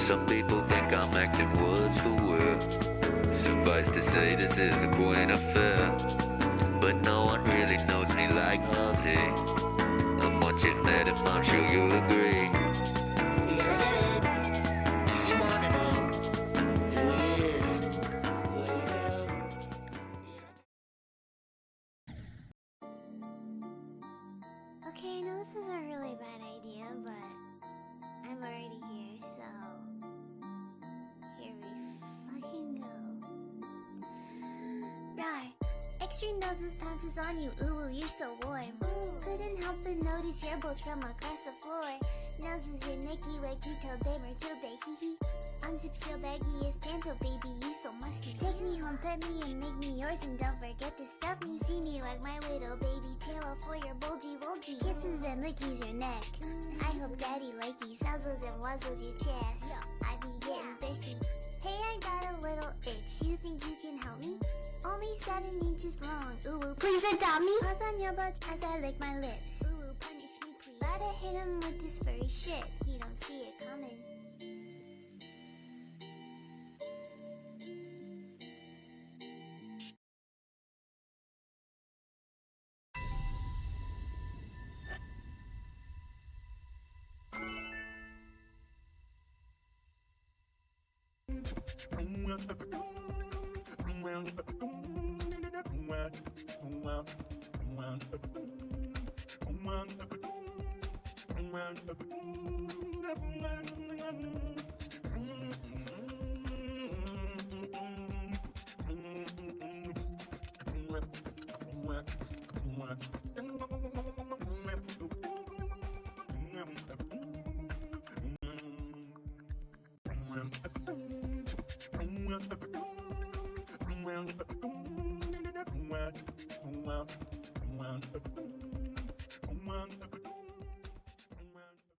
Some people think I'm acting words for word. Suffice to say, this is a quaint affair, but no one really knows me like Harvey. I'm watching that and I'm sure you'll agree. Yeah, just wanna know who he is. Okay, I know this is a really bad idea, but I'm already here, so here we fucking go. Right. Extreme noses pounces on you, ooh, you're so warm. Couldn't help but notice your bolts from across the floor. Noses your Nicky Wakey till day Matilda, hee hee. Unzips your baggiest pants, oh baby, you so musky. Take me home, pet me, and make me yours, and don't forget to stuff me. See me like my little baby tail for your bulgy wulgy. Kisses and lickies your neck. I hope daddy likey nuzzles and wuzzles your chest. I be getting thirsty. Hey, I got a little itch. You think you can help me? Only 7 inches long. Ooh, please adopt me. Paws on your butt as I lick my lips. Ooh, punish me please. Gotta hit him with this furry shit. He don't see it coming.